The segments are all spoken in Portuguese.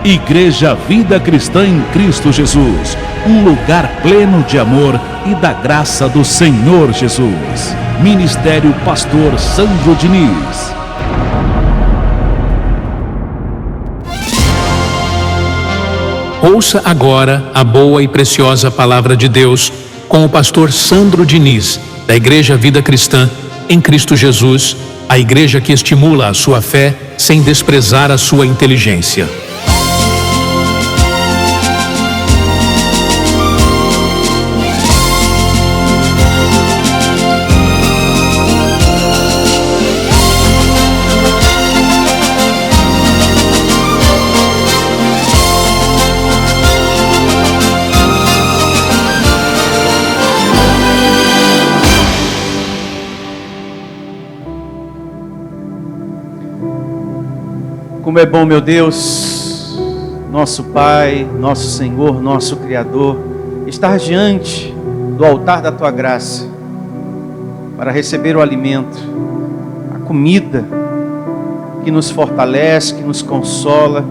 Igreja Vida Cristã em Cristo Jesus, um lugar pleno de amor e da graça do Senhor Jesus. Ministério Pastor Sandro Diniz. Ouça agora a boa e preciosa palavra de Deus com o pastor Sandro Diniz, da Igreja Vida Cristã em Cristo Jesus, a igreja que estimula a sua fé sem desprezar a sua inteligência. Como é bom, meu Deus, nosso Pai, nosso Senhor, nosso Criador, estar diante do altar da Tua graça para receber o alimento, a comida que nos fortalece, que nos consola,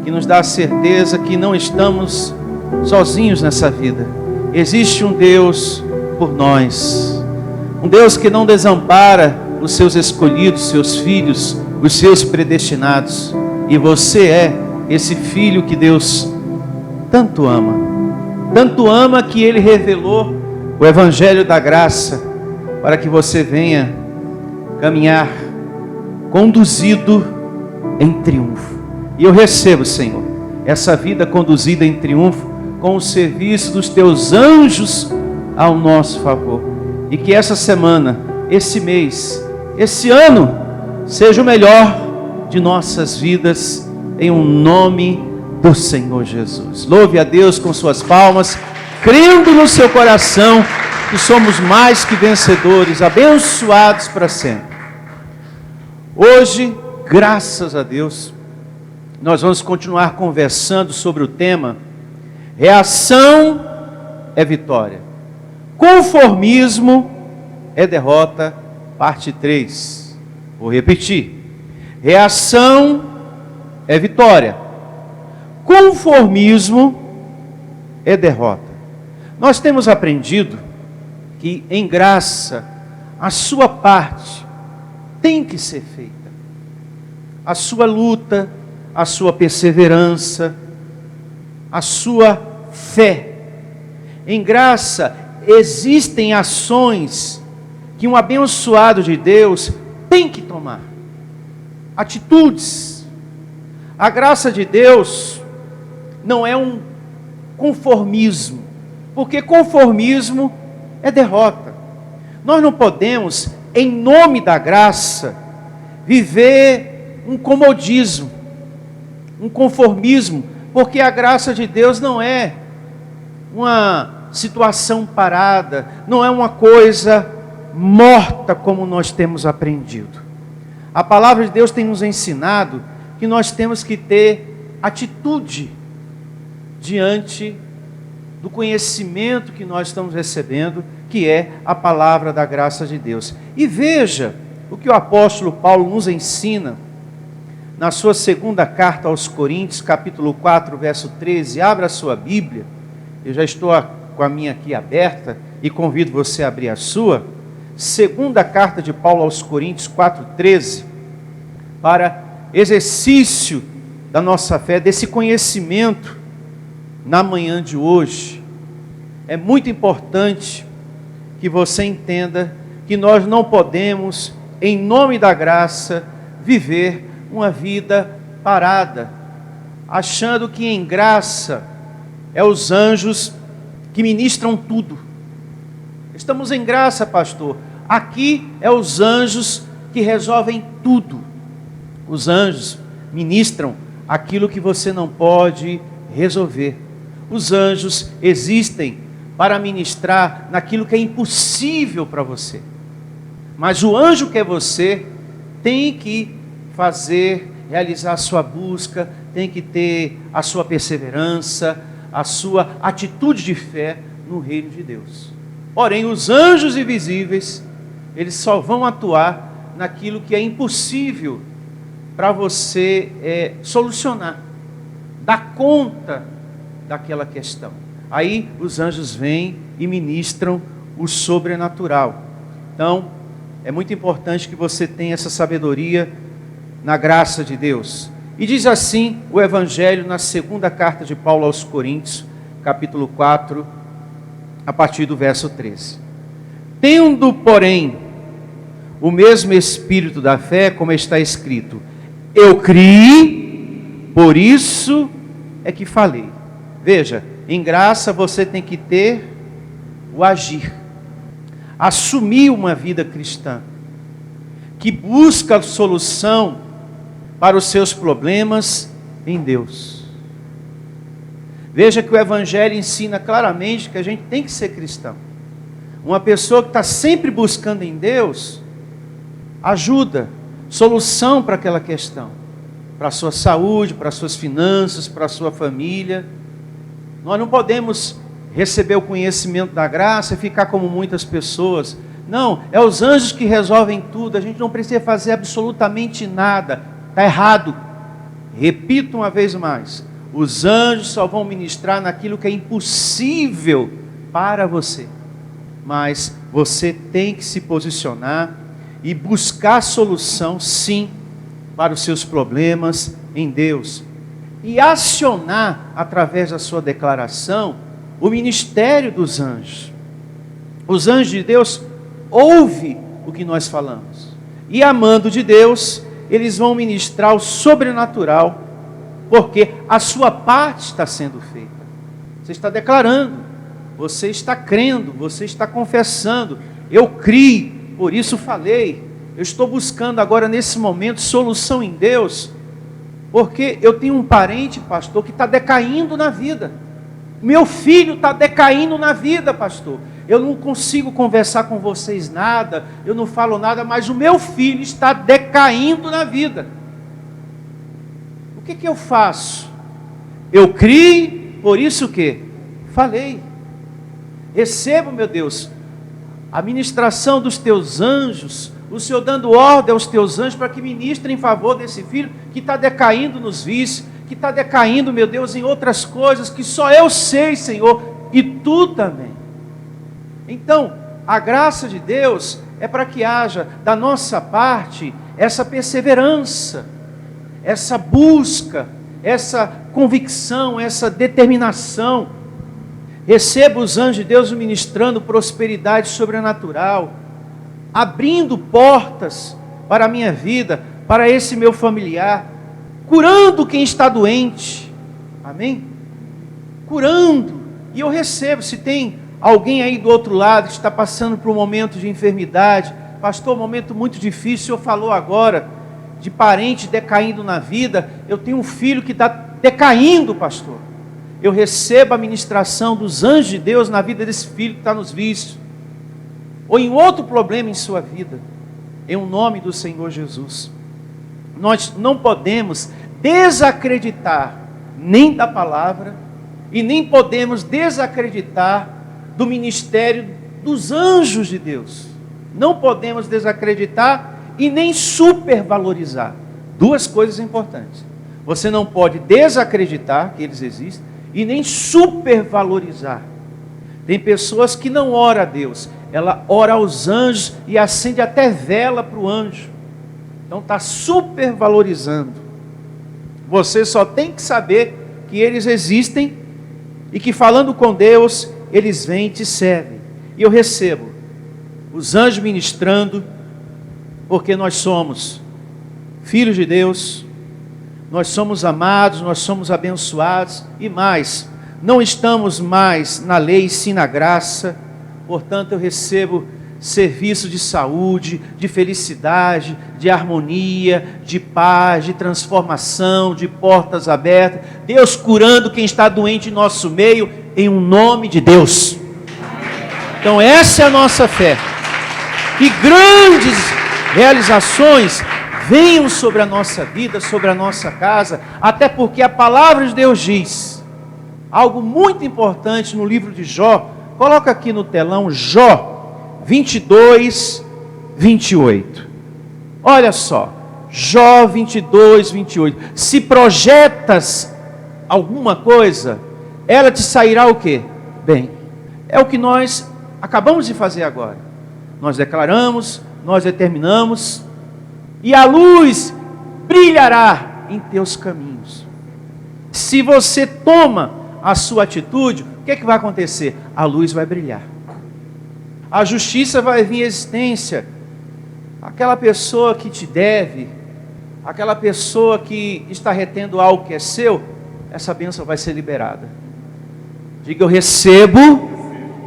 que nos dá a certeza que não estamos sozinhos nessa vida. Existe um Deus por nós, um Deus que não desampara os seus escolhidos, seus filhos, os seus predestinados, e você é esse filho que Deus tanto ama que Ele revelou o Evangelho da graça, para que você venha caminhar conduzido em triunfo. E eu recebo, Senhor, essa vida conduzida em triunfo, com o serviço dos Teus anjos ao nosso favor, e que essa semana, esse mês, esse ano, seja o melhor de nossas vidas, em um nome do Senhor Jesus. Louve a Deus com suas palmas, crendo no seu coração que somos mais que vencedores, abençoados para sempre. Hoje, graças a Deus, nós vamos continuar conversando sobre o tema reação é vitória, conformismo é derrota, parte 3. Vou repetir. Reação é vitória. Conformismo é derrota. Nós temos aprendido que em graça a sua parte tem que ser feita. A sua luta, a sua perseverança, a sua fé. Em graça existem ações que um abençoado de Deus tem que tomar atitudes. A graça de Deus não é um conformismo, porque conformismo é derrota. Nós não podemos, em nome da graça, viver um comodismo, um conformismo, porque a graça de Deus não é uma situação parada, não é uma coisa morta como nós temos aprendido. A palavra de Deus tem nos ensinado que nós temos que ter atitude diante do conhecimento que nós estamos recebendo, que é a palavra da graça de Deus. E veja o que o apóstolo Paulo nos ensina na sua segunda carta aos Coríntios, capítulo 4, verso 13. Abra a sua Bíblia. Eu já estou com a minha aqui aberta e convido você a abrir a sua. Segunda carta de Paulo aos Coríntios 4,13, para exercício da nossa fé, desse conhecimento na manhã de hoje. É muito importante que você entenda que nós não podemos, em nome da graça, viver uma vida parada, achando que em graça é os anjos que ministram tudo. Estamos em graça, pastor. Aqui é os anjos que resolvem tudo. Os anjos ministram aquilo que você não pode resolver. Os anjos existem para ministrar naquilo que é impossível para você. Mas o anjo que é você tem que realizar a sua busca, tem que ter a sua perseverança, a sua atitude de fé no reino de Deus. Porém, os anjos invisíveis, eles só vão atuar naquilo que é impossível para você solucionar. dar conta daquela questão. Aí os anjos vêm e ministram o sobrenatural. Então, é muito importante que você tenha essa sabedoria na graça de Deus. E diz assim o Evangelho na segunda carta de Paulo aos Coríntios, capítulo 4, a partir do verso 13. Tendo, porém, o mesmo espírito da fé, como está escrito, eu criei, por isso é que falei. Veja, em graça você tem que ter o agir, assumir uma vida cristã, que busca solução para os seus problemas em Deus. Veja que o Evangelho ensina claramente que a gente tem que ser cristão. Uma pessoa que está sempre buscando em Deus, ajuda, solução para aquela questão, para a sua saúde, para as suas finanças, para a sua família. Nós não podemos receber o conhecimento da graça e ficar como muitas pessoas. Não, é os anjos que resolvem tudo, a gente não precisa fazer absolutamente nada. Está errado. Repito uma vez mais, os anjos só vão ministrar naquilo que é impossível para você. Mas você tem que se posicionar e buscar solução, sim, para os seus problemas em Deus. E acionar, através da sua declaração, o ministério dos anjos. Os anjos de Deus ouvem o que nós falamos. E amando de Deus, eles vão ministrar o sobrenatural, porque a sua parte está sendo feita. Você está declarando, você está crendo, você está confessando. Eu criei, por isso falei. Eu estou buscando agora nesse momento solução em Deus, porque eu tenho um parente, pastor, que está decaindo na vida. Meu filho está decaindo na vida, pastor. Eu não consigo conversar com vocês nada, eu não falo nada, mas o meu filho está decaindo na vida. O que eu faço? Eu criei, por isso que falei. Recebo, meu Deus, a ministração dos teus anjos, o Senhor dando ordem aos teus anjos para que ministrem em favor desse filho que está decaindo nos vícios, que está decaindo, meu Deus, em outras coisas que só eu sei, Senhor, e tu também. Então, a graça de Deus é para que haja da nossa parte essa perseverança, essa busca, essa convicção, essa determinação. Receba os anjos de Deus ministrando prosperidade sobrenatural, abrindo portas para a minha vida, para esse meu familiar, curando quem está doente, amém? Curando, e eu recebo, se tem alguém aí do outro lado que está passando por um momento de enfermidade, pastor, um momento muito difícil, o senhor falou agora, de parente decaindo na vida, eu tenho um filho que está decaindo, pastor, eu recebo a ministração dos anjos de Deus na vida desse filho que está nos vícios, ou em outro problema em sua vida, em nome do Senhor Jesus. Nós não podemos desacreditar nem da palavra, e nem podemos desacreditar do ministério dos anjos de Deus. Não podemos desacreditar e nem supervalorizar. Duas coisas importantes. Você não pode desacreditar que eles existem e nem supervalorizar. Tem pessoas que não oram a Deus, ela ora aos anjos e acende até vela para o anjo. Então está supervalorizando. Você só tem que saber que eles existem e que falando com Deus, eles vêm e te servem. E eu recebo os anjos ministrando, porque nós somos filhos de Deus, nós somos amados, nós somos abençoados e mais, não estamos mais na lei, sim na graça. Portanto, eu recebo serviço de saúde, de felicidade, de harmonia, de paz, de transformação, de portas abertas. Deus curando quem está doente em nosso meio, em um nome de Deus. Então essa é a nossa fé. Que grandes realizações venham sobre a nossa vida, sobre a nossa casa, até porque a palavra de Deus diz algo muito importante no livro de Jó. Coloca aqui no telão, Jó 22, 28. Olha só, Jó 22, 28. Se projetas alguma coisa, ela te sairá o quê? Bem. É o que nós acabamos de fazer agora. Nós declaramos, nós determinamos, e a luz brilhará em teus caminhos. Se você toma a sua atitude, o que é que vai acontecer? A luz vai brilhar. A justiça vai vir à existência. Aquela pessoa que te deve, aquela pessoa que está retendo algo que é seu, essa bênção vai ser liberada. Diga, eu recebo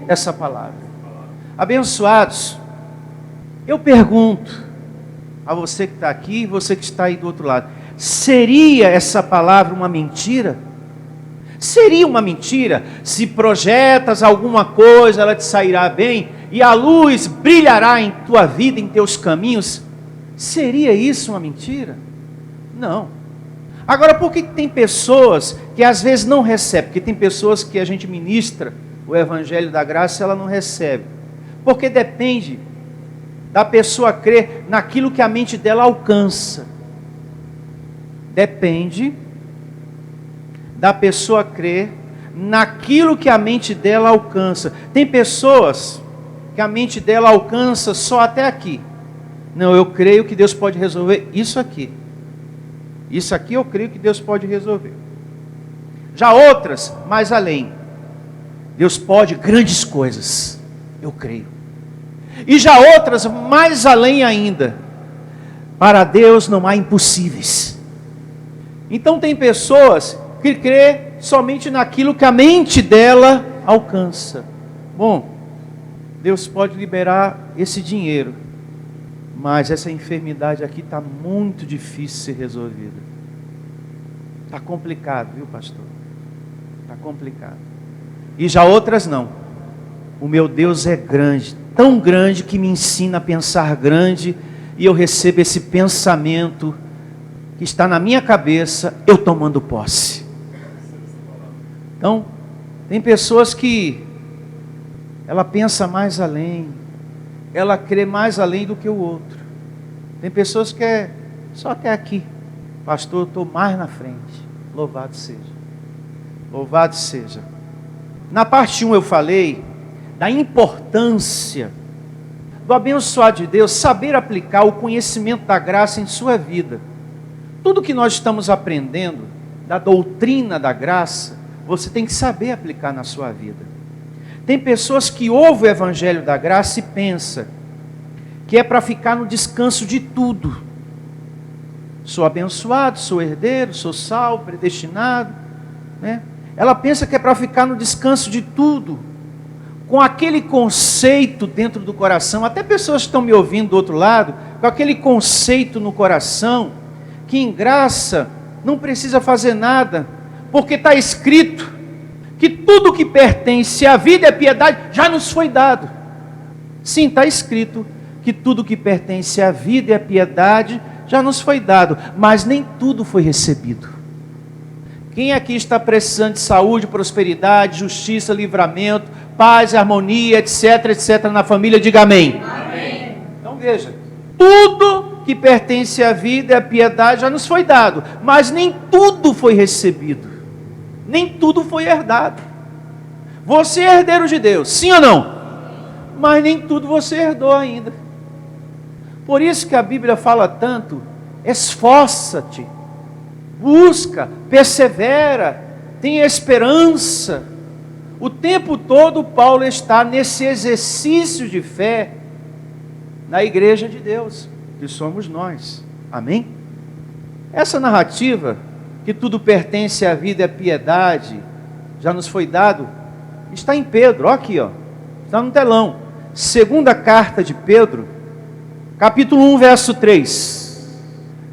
essa palavra. Abençoados, eu pergunto a você que está aqui e você que está aí do outro lado, seria essa palavra uma mentira? Seria uma mentira se projetas alguma coisa, ela te sairá bem e a luz brilhará em tua vida, em teus caminhos? Seria isso uma mentira? Não. Agora, por que tem pessoas que às vezes não recebem? Porque tem pessoas que a gente ministra o Evangelho da Graça e ela não recebe. Porque depende da pessoa crer naquilo que a mente dela alcança. Depende da pessoa crer naquilo que a mente dela alcança. Tem pessoas que a mente dela alcança só até aqui. Não, eu creio que Deus pode resolver isso aqui. Isso aqui eu creio que Deus pode resolver. Já outras, mais além. Deus pode grandes coisas. Eu creio. E já outras, mais além ainda. Para Deus não há impossíveis. Então tem pessoas que crê somente naquilo que a mente dela alcança. Bom, Deus pode liberar esse dinheiro, mas essa enfermidade aqui está muito difícil de ser resolvida. Está complicado, viu, pastor? Está complicado. E já outras não. O meu Deus é grande, tão grande que me ensina a pensar grande, e eu recebo esse pensamento que está na minha cabeça, eu tomando posse. Então, tem pessoas que ela pensa mais além, ela crê mais além do que o outro. Tem pessoas que é só até aqui. Pastor, eu estou mais na frente. Louvado seja. Louvado seja. Na parte 1 eu falei da importância do abençoado de Deus saber aplicar o conhecimento da graça em sua vida. Tudo que nós estamos aprendendo da doutrina da graça, você tem que saber aplicar na sua vida. Tem pessoas que ouvem o Evangelho da Graça e pensam que é para ficar no descanso de tudo. Sou abençoado, sou herdeiro, sou salvo, predestinado, né? Ela pensa que é para ficar no descanso de tudo, com aquele conceito dentro do coração. Até pessoas que estão me ouvindo do outro lado, com aquele conceito no coração, que em graça não precisa fazer nada, porque está escrito que tudo que pertence à vida e à piedade já nos foi dado. Sim, está escrito que tudo que pertence à vida e à piedade já nos foi dado, mas nem tudo foi recebido. Quem aqui está precisando de saúde, prosperidade, justiça, livramento, paz, harmonia, etc, etc na família, diga amém. Amém. Então veja, tudo que pertence à vida e à piedade já nos foi dado, mas nem tudo foi recebido. Nem tudo foi herdado. Você é herdeiro de Deus, sim ou não? Mas nem tudo você herdou ainda. Por isso que a Bíblia fala tanto, esforça-te, busca, persevera, tenha esperança. O tempo todo Paulo está nesse exercício de fé na igreja de Deus, que somos nós. Amém? Essa narrativa, que tudo pertence à vida e à piedade, já nos foi dado, está em Pedro, olha aqui, ó, está no telão. Segunda carta de Pedro, capítulo 1, verso 3.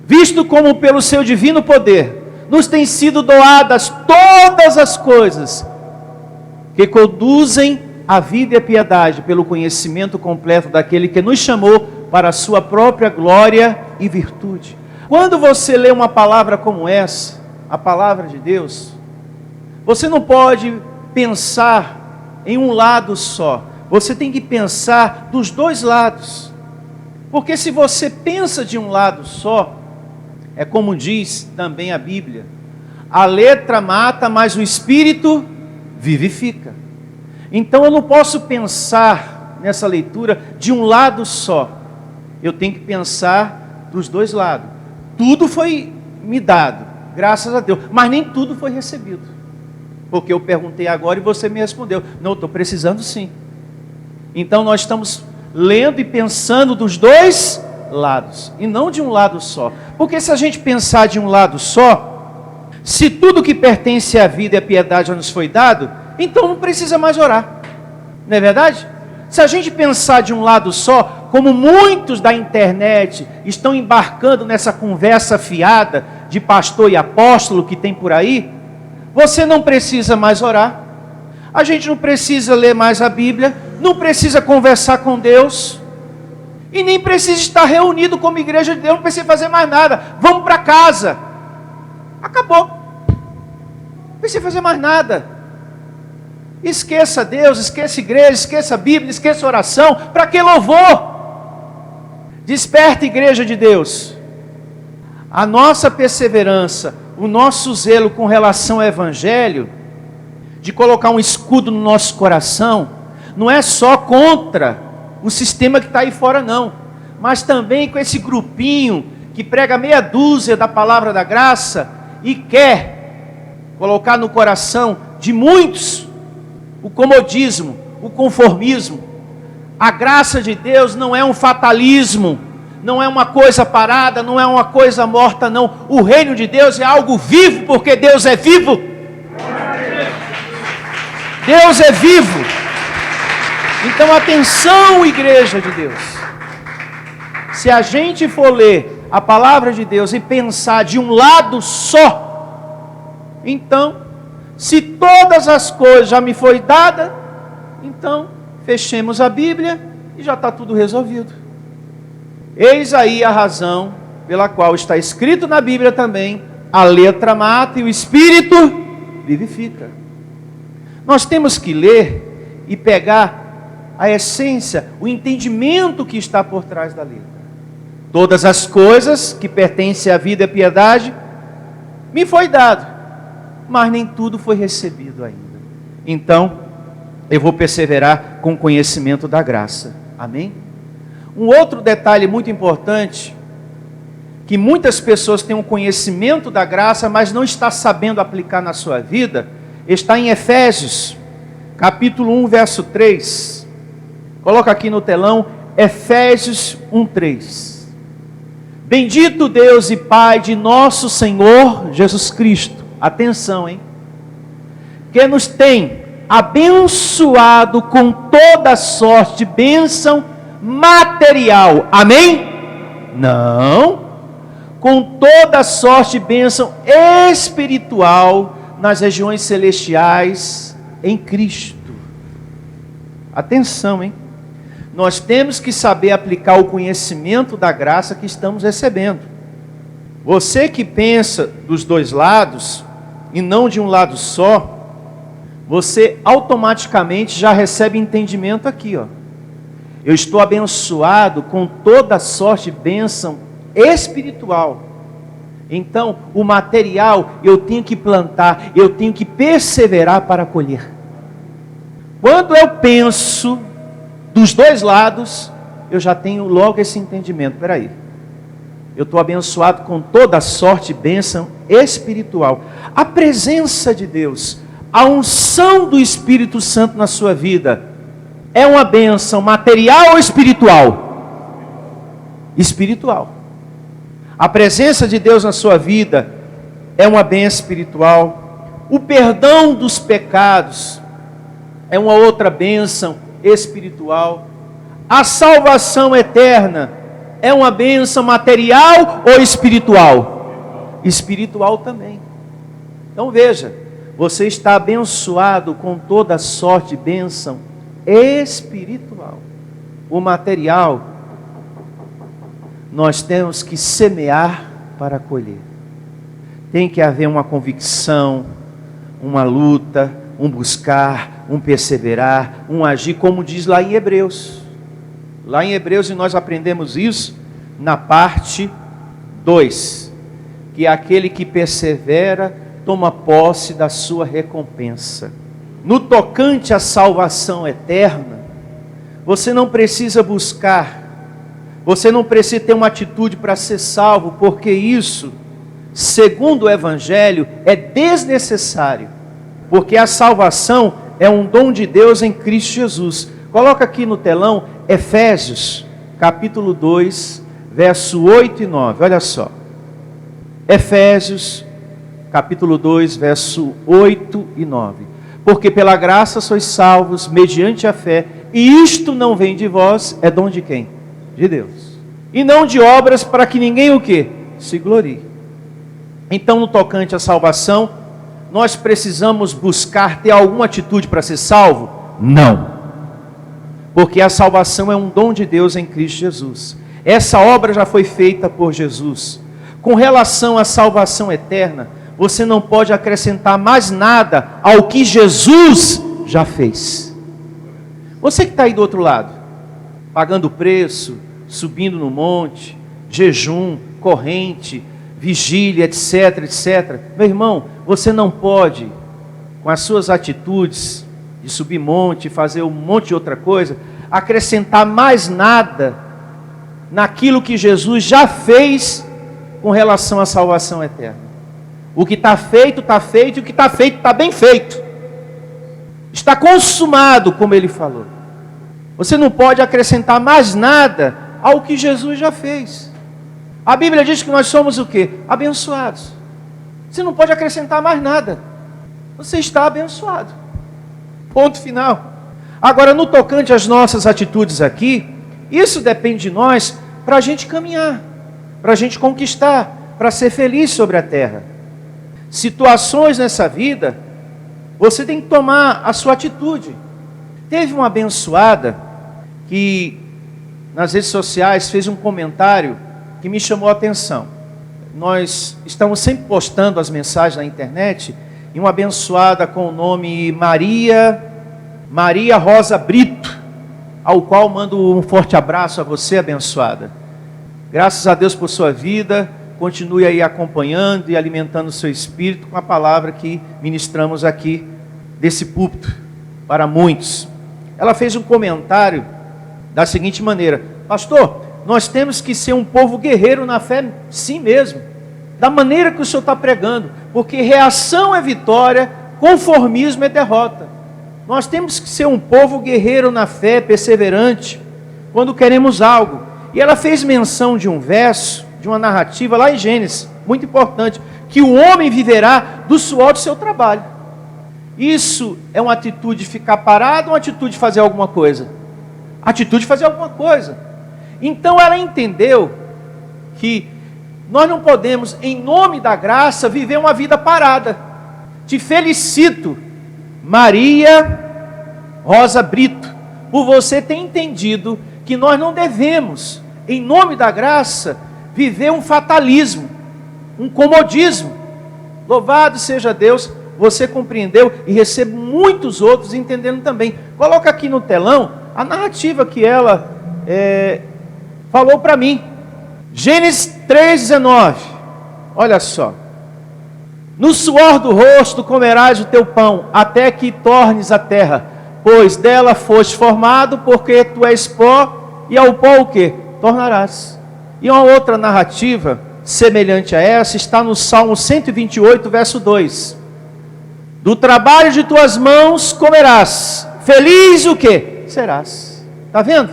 Visto como pelo seu divino poder, nos têm sido doadas todas as coisas, que conduzem à vida e à piedade, pelo conhecimento completo daquele que nos chamou para a sua própria glória e virtude. Quando você lê uma palavra como essa, a palavra de Deus, você não pode pensar em um lado só, você tem que pensar dos dois lados, porque se você pensa de um lado só, é como diz também a Bíblia, A letra mata, mas o Espírito vivifica. Então eu não posso pensar nessa leitura de um lado só. Eu tenho que pensar dos dois lados. Tudo foi me dado, graças a Deus, mas nem tudo foi recebido. Porque eu perguntei agora e você me respondeu: não, estou precisando sim. Então nós estamos lendo e pensando dos dois lados, e não de um lado só. Porque se a gente pensar de um lado só, se tudo que pertence à vida e à piedade já nos foi dado, então não precisa mais orar. Não é verdade? Se a gente pensar de um lado só, como muitos da internet estão embarcando nessa conversa fiada de pastor e apóstolo que tem por aí, você não precisa mais orar. A gente não precisa ler mais a Bíblia, não precisa conversar com Deus, e nem precisa estar reunido como igreja de Deus, não precisa fazer mais nada. Vamos para casa. Acabou. Não precisa fazer mais nada. Esqueça Deus, esqueça igreja, esqueça a Bíblia, esqueça oração. Para que louvor? Desperta, igreja de Deus. A nossa perseverança, o nosso zelo com relação ao Evangelho, de colocar um escudo no nosso coração, não é só contra o sistema que está aí fora não, mas também com esse grupinho que prega meia dúzia da palavra da graça e quer colocar no coração de muitos o comodismo, o conformismo. A graça de Deus não é um fatalismo, não é uma coisa parada, não é uma coisa morta não. O reino de Deus é algo vivo, porque Deus é vivo. Deus é vivo. Então atenção, igreja de Deus. Se a gente for ler a palavra de Deus e pensar de um lado só, então, se todas as coisas já me foi dada, então fechemos a Bíblia e já está tudo resolvido. Eis aí a razão pela qual está escrito na Bíblia também: a letra mata e o Espírito vivifica. Nós temos que ler e pegar a essência, o entendimento que está por trás da letra. Todas as coisas que pertencem à vida e à piedade me foi dado, mas nem tudo foi recebido ainda. Então, eu vou perseverar com o conhecimento da graça. Amém? Um outro detalhe muito importante, que muitas pessoas têm um conhecimento da graça, mas não está sabendo aplicar na sua vida, está em Efésios, capítulo 1, verso 3. Coloca aqui no telão, Efésios 1:3. Bendito Deus e Pai de nosso Senhor Jesus Cristo. Atenção, hein? Que nos tem abençoado com toda sorte de bênção material. Amém? Não. Com toda sorte de bênção espiritual nas regiões celestiais em Cristo. Atenção, hein? Nós temos que saber aplicar o conhecimento da graça que estamos recebendo. Você que pensa dos dois lados, e não de um lado só, você automaticamente já recebe entendimento aqui, ó. Eu estou abençoado com toda sorte de bênção espiritual. Então, o material eu tenho que plantar, eu tenho que perseverar para colher. Quando eu penso dos dois lados, eu já tenho logo esse entendimento. Espera aí, eu estou abençoado com toda sorte e bênção espiritual. A presença de Deus, a unção do Espírito Santo na sua vida, é uma bênção material ou espiritual? Espiritual. A presença de Deus na sua vida é uma bênção espiritual. O perdão dos pecados é uma outra bênção espiritual. A salvação eterna é uma bênção material ou espiritual? Espiritual também. Então veja, você está abençoado com toda sorte de bênção espiritual. O material, nós temos que semear para colher. Tem que haver uma convicção, uma luta, um buscar, um perseverar, um agir, como diz lá em Hebreus. Lá em Hebreus, e nós aprendemos isso na parte 2, que é aquele que persevera toma posse da sua recompensa. No tocante à salvação eterna, você não precisa buscar, você não precisa ter uma atitude para ser salvo, porque isso, segundo o Evangelho, é desnecessário, porque a salvação é um dom de Deus em Cristo Jesus. Coloca aqui no telão Efésios, capítulo 2, verso 8 e 9, olha só. Efésios, capítulo 2, verso 8 e 9. Porque pela graça sois salvos, mediante a fé, e isto não vem de vós, é dom de quem? De Deus. E não de obras, para que ninguém o quê? Se glorie. Então, no tocante à salvação, nós precisamos buscar ter alguma atitude para ser salvo? Não. Porque a salvação é um dom de Deus em Cristo Jesus. Essa obra já foi feita por Jesus. Com relação à salvação eterna, você não pode acrescentar mais nada ao que Jesus já fez. Você que está aí do outro lado, pagando preço, subindo no monte, jejum, corrente, vigília, etc, etc. Meu irmão, você não pode, com as suas atitudes de subir monte, fazer um monte de outra coisa, acrescentar mais nada naquilo que Jesus já fez com relação à salvação eterna. O que está feito, e o que está feito, está bem feito. Está consumado, como ele falou. Você não pode acrescentar mais nada ao que Jesus já fez. A Bíblia diz que nós somos o quê? Abençoados. Você não pode acrescentar mais nada. Você está abençoado. Ponto final. Agora, no tocante às nossas atitudes aqui, isso depende de nós para a gente caminhar, para a gente conquistar, para ser feliz sobre a terra. Situações nessa vida, você tem que tomar a sua atitude. Teve uma abençoada que nas redes sociais fez um comentário que me chamou a atenção. Nós estamos sempre postando as mensagens na internet, e uma abençoada com o nome Maria Rosa Brito, ao qual mando um forte abraço a você, abençoada. Graças a Deus por sua vida. Continue aí acompanhando e alimentando o seu espírito com a palavra que ministramos aqui desse púlpito para muitos. Ela fez um comentário da seguinte maneira: pastor, nós temos que ser um povo guerreiro na fé, sim mesmo, da maneira que o senhor está pregando, porque reação é vitória, conformismo é derrota. Nós temos que ser um povo guerreiro na fé, perseverante, quando queremos algo. E ela fez menção de um verso, de uma narrativa lá em Gênesis, muito importante, que o homem viverá do suor do seu trabalho. Isso é uma atitude de ficar parado ou uma atitude de fazer alguma coisa? Atitude de fazer alguma coisa. Então ela entendeu que nós não podemos, em nome da graça, viver uma vida parada. Te felicito, Maria Rosa Brito, por você ter entendido que nós não devemos, em nome da graça, viver um fatalismo, um comodismo. Louvado seja Deus, você compreendeu e recebo muitos outros entendendo também. Coloca aqui no telão a narrativa que ela falou para mim. Gênesis 3,19. Olha só. No suor do rosto comerás o teu pão, até que tornes a terra, pois dela foste formado, porque tu és pó, e ao pó o quê? Tornarás. E uma outra narrativa, semelhante a essa, está no Salmo 128, verso 2. Do trabalho de tuas mãos comerás, feliz o quê? Serás. Está vendo?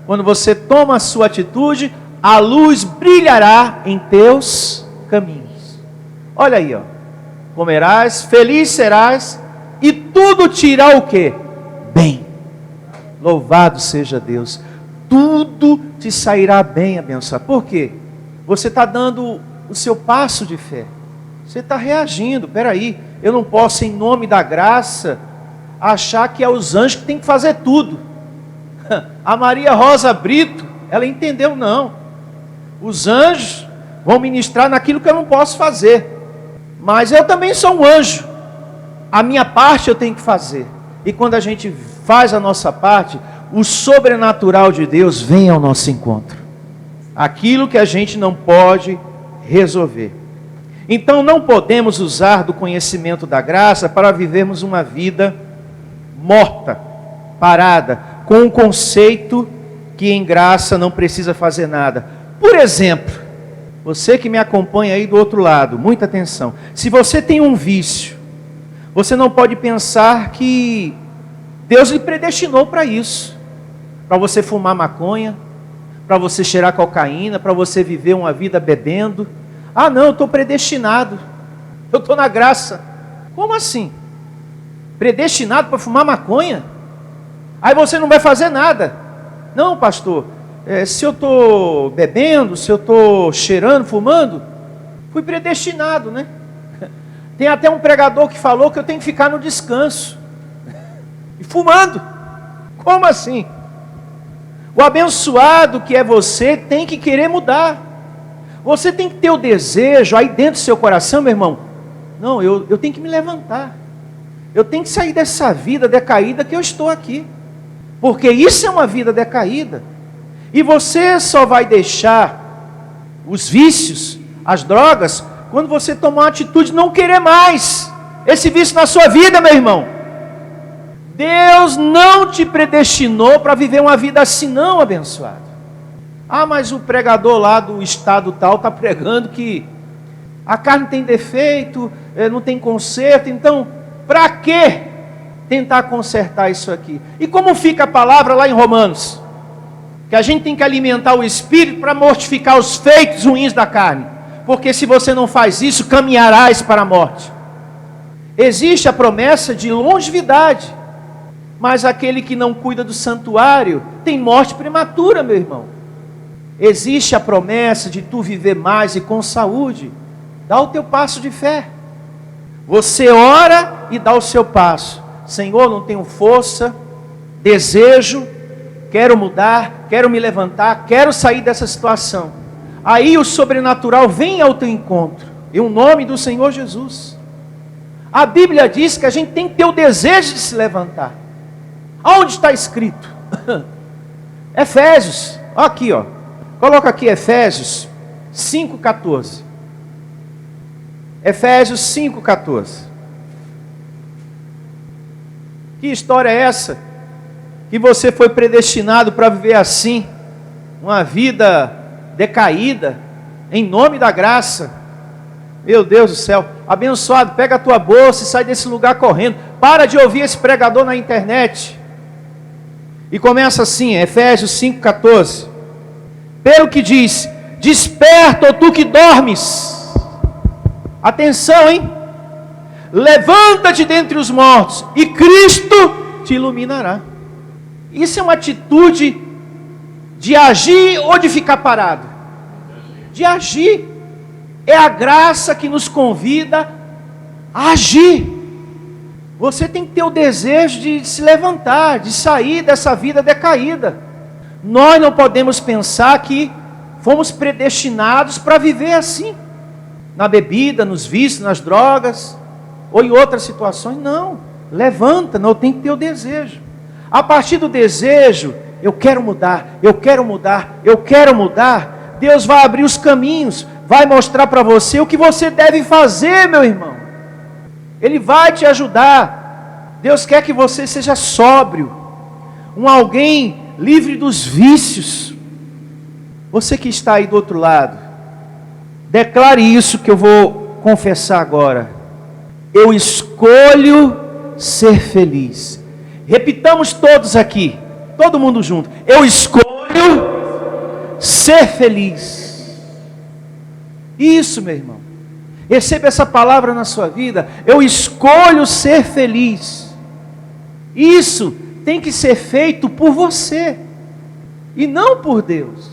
Quando você toma a sua atitude, a luz brilhará em teus caminhos. Olha aí, ó. Comerás, feliz serás, e tudo te irá o quê? Bem. Louvado seja Deus. Tudo te sairá bem, abençoado. Por quê? Você está dando o seu passo de fé. Você está reagindo. Peraí, eu não posso, em nome da graça, achar que é os anjos que tem que fazer tudo. A Maria Rosa Brito, ela entendeu, não. Os anjos vão ministrar naquilo que eu não posso fazer. Mas eu também sou um anjo. A minha parte eu tenho que fazer. E quando a gente faz a nossa parte, o sobrenatural de Deus vem ao nosso encontro. Aquilo que a gente não pode resolver. Então não podemos usar do conhecimento da graça para vivermos uma vida morta, parada, com um conceito que em graça não precisa fazer nada. Por exemplo, você que me acompanha aí do outro lado, muita atenção. Se você tem um vício, você não pode pensar que Deus lhe predestinou para isso. Para você fumar maconha, para você cheirar cocaína, para você viver uma vida bebendo. Ah não, eu estou predestinado, eu estou na graça. Como assim? Predestinado para fumar maconha? Aí você não vai fazer nada. Não, pastor, se eu estou bebendo, se eu estou cheirando, fumando, fui predestinado, né? Tem até um pregador que falou que eu tenho que ficar no descanso. E fumando. Como assim? O abençoado que é você tem que querer mudar. Você tem que ter o desejo aí dentro do seu coração, meu irmão. Não, eu tenho que me levantar. Eu tenho que sair dessa vida decaída que eu estou aqui. Porque isso é uma vida decaída. E você só vai deixar os vícios, as drogas, quando você tomar uma atitude de não querer mais esse vício na sua vida, meu irmão. Deus não te predestinou para viver uma vida assim, não, abençoado. Ah, mas o pregador lá do estado tal está pregando que a carne tem defeito, não tem conserto. Então, para que tentar consertar isso aqui? E como fica a palavra lá em Romanos? Que a gente tem que alimentar o espírito para mortificar os feitos ruins da carne. Porque se você não faz isso, caminharás para a morte. Existe a promessa de longevidade. Mas aquele que não cuida do santuário tem morte prematura, meu irmão. Existe a promessa de tu viver mais e com saúde. Dá o teu passo de fé. Você ora e dá o seu passo. Senhor, não tenho força, desejo, quero mudar, quero me levantar, quero sair dessa situação. Aí o sobrenatural vem ao teu encontro, em nome do Senhor Jesus. A Bíblia diz que a gente tem que ter o desejo de se levantar. Aonde está escrito? Efésios, aqui ó. Coloca aqui Efésios 5,14. Efésios 5,14. Que história é essa? Que você foi predestinado para viver assim, uma vida decaída, em nome da graça. Meu Deus do céu, abençoado, pega a tua bolsa e sai desse lugar correndo. Para de ouvir esse pregador na internet. E começa assim, Efésios 5,14. Pelo que diz, desperta, ó tu que dormes. Atenção, hein? Levanta-te dentre os mortos, e Cristo te iluminará. Isso é uma atitude de agir ou de ficar parado? De agir. É a graça que nos convida a agir. Você tem que ter o desejo de se levantar, de sair dessa vida decaída. Nós não podemos pensar que fomos predestinados para viver assim, na bebida, nos vícios, nas drogas, ou em outras situações. Não, levanta, não tem que ter o desejo. A partir do desejo, eu quero mudar, eu quero mudar, eu quero mudar, Deus vai abrir os caminhos, vai mostrar para você o que você deve fazer, meu irmão. Ele vai te ajudar. Deus quer que você seja sóbrio, alguém livre dos vícios. Você que está aí do outro lado, declare isso que eu vou confessar agora. Eu escolho ser feliz. Repitamos todos aqui, todo mundo junto. Eu escolho ser feliz. Isso, meu irmão. Receba essa palavra na sua vida. Eu escolho ser feliz. Isso tem que ser feito por você e não por Deus.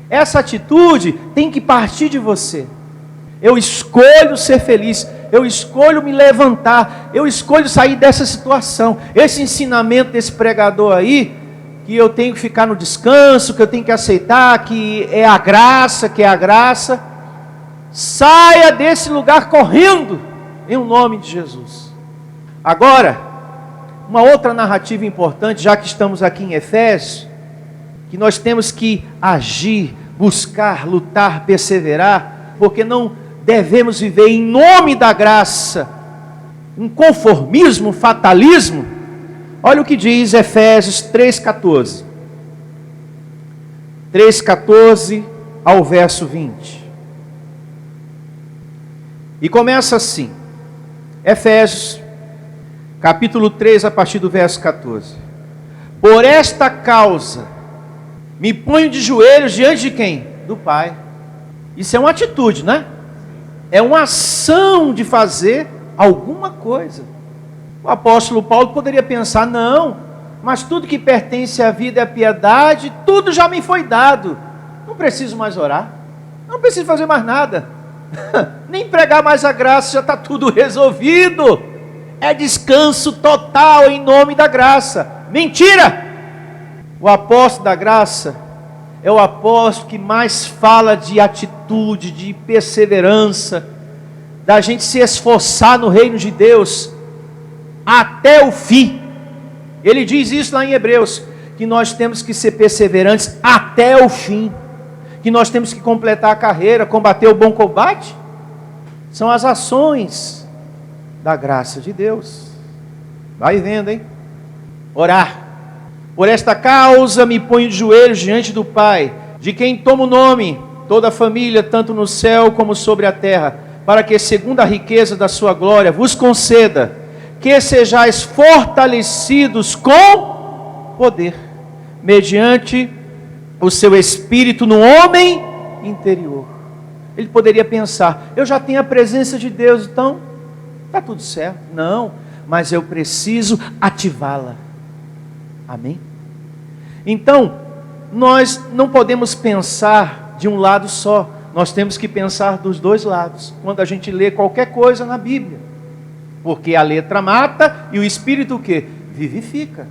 Essa atitude tem que partir de você. Eu escolho ser feliz, eu escolho me levantar, eu escolho sair dessa situação. Esse ensinamento desse pregador aí, que eu tenho que ficar no descanso, que eu tenho que aceitar, que é a graça, saia desse lugar correndo, em nome de Jesus. Agora, uma outra narrativa importante, já que estamos aqui em Efésios, que nós temos que agir, buscar, lutar, perseverar, porque não devemos viver em nome da graça, um conformismo, um fatalismo. Olha o que diz Efésios 3,14. 3,14 ao verso 20. E começa assim, Efésios, capítulo 3, a partir do verso 14. Por esta causa, me ponho de joelhos diante de quem? Do Pai. Isso é uma atitude, né? É uma ação de fazer alguma coisa. O apóstolo Paulo poderia pensar, não, mas tudo que pertence à vida e à piedade, tudo já me foi dado. Não preciso mais orar, não preciso fazer mais nada. Nem pregar mais a graça, já está tudo resolvido. É descanso total em nome da graça. Mentira! O apóstolo da graça é o apóstolo que mais fala de atitude, de perseverança, da gente se esforçar no reino de Deus até o fim. Ele diz isso lá em Hebreus, que nós temos que ser perseverantes até o fim, que nós temos que completar a carreira, combater o bom combate. São as ações da graça de Deus. Vai vendo, hein? Orar. Por esta causa me ponho de joelhos diante do Pai, de quem tomo o nome, toda a família, tanto no céu como sobre a terra, para que, segundo a riqueza da sua glória, vos conceda que sejais fortalecidos com poder, mediante o seu Espírito no homem interior. Ele poderia pensar, eu já tenho a presença de Deus, então está tudo certo. Não, mas eu preciso ativá-la. Amém? Então, nós não podemos pensar de um lado só, nós temos que pensar dos dois lados, quando a gente lê qualquer coisa na Bíblia, porque a letra mata e o Espírito o quê? Vivifica.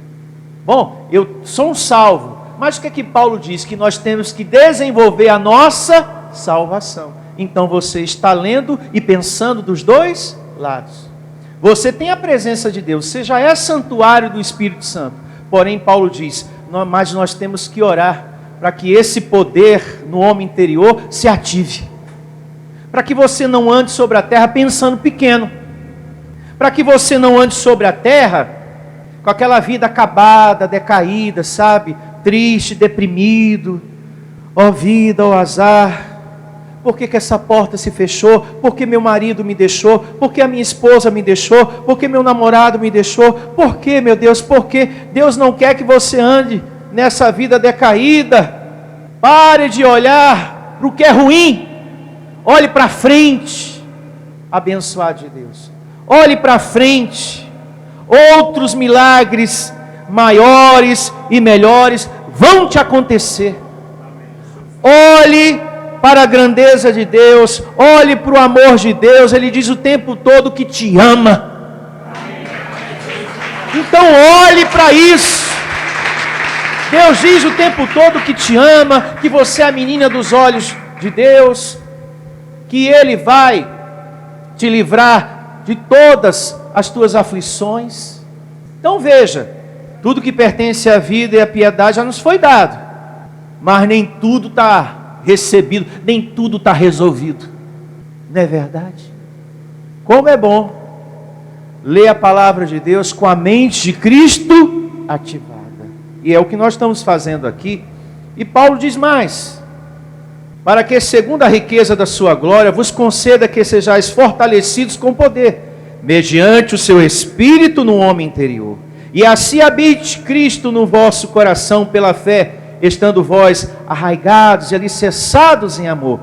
Bom, eu sou um salvo, mas o que é que Paulo diz? Que nós temos que desenvolver a nossa salvação. Então você está lendo e pensando dos dois lados. Você tem a presença de Deus, você já é santuário do Espírito Santo. Porém, Paulo diz, mas nós temos que orar para que esse poder no homem interior se ative. Para que você não ande sobre a terra pensando pequeno. Para que você não ande sobre a terra com aquela vida acabada, decaída, sabe? Triste, deprimido. Ó vida, ó azar. Por que essa porta se fechou? Por que meu marido me deixou? Por que a minha esposa me deixou? Por que meu namorado me deixou? Por que, meu Deus? Por que? Deus não quer que você ande nessa vida decaída. Pare de olhar para o que é ruim. Olhe para frente. Abençoado de Deus. Olhe para frente. Outros milagres maiores e melhores vão te acontecer. Olhe para a grandeza de Deus, olhe para o amor de Deus. Ele diz o tempo todo que te ama. Então olhe para isso. Deus diz o tempo todo que te ama, que você é a menina dos olhos de Deus, que Ele vai te livrar de todas as tuas aflições. Então veja, tudo que pertence à vida e à piedade já nos foi dado, mas nem tudo está recebido, nem tudo está resolvido. Não é verdade? Como é bom ler a palavra de Deus com a mente de Cristo ativada. E é o que nós estamos fazendo aqui. E Paulo diz mais: para que, segundo a riqueza da sua glória, vos conceda que sejais fortalecidos com poder, mediante o seu Espírito no homem interior. E assim habite Cristo no vosso coração pela fé, estando vós arraigados e alicerçados em amor,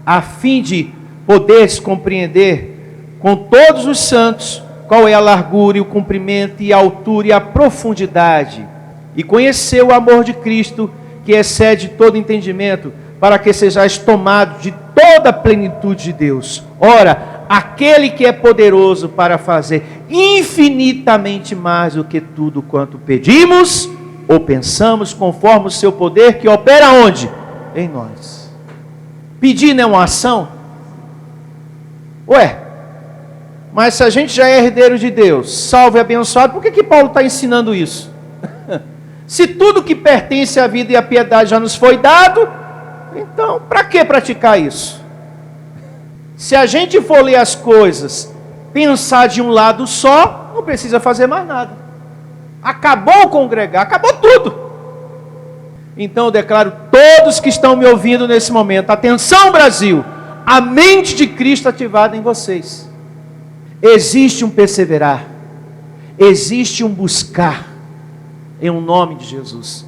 a fim de poderes compreender com todos os santos qual é a largura e o comprimento e a altura e a profundidade, e conhecer o amor de Cristo, que excede todo entendimento, para que sejais tomados de toda a plenitude de Deus. Ora, aquele que é poderoso para fazer infinitamente mais do que tudo quanto pedimos ou pensamos, conforme o seu poder que opera onde? Em nós. Pedir não é uma ação? Ué, mas se a gente já é herdeiro de Deus, salvo e abençoado, por que Paulo está ensinando isso? Se tudo que pertence à vida e à piedade já nos foi dado, então para que praticar isso? Se a gente for ler as coisas, pensar de um lado só, não precisa fazer mais nada. Acabou congregar, acabou tudo. Então eu declaro, todos que estão me ouvindo nesse momento, atenção Brasil, a mente de Cristo ativada em vocês. Existe um perseverar, existe um buscar, em um nome de Jesus.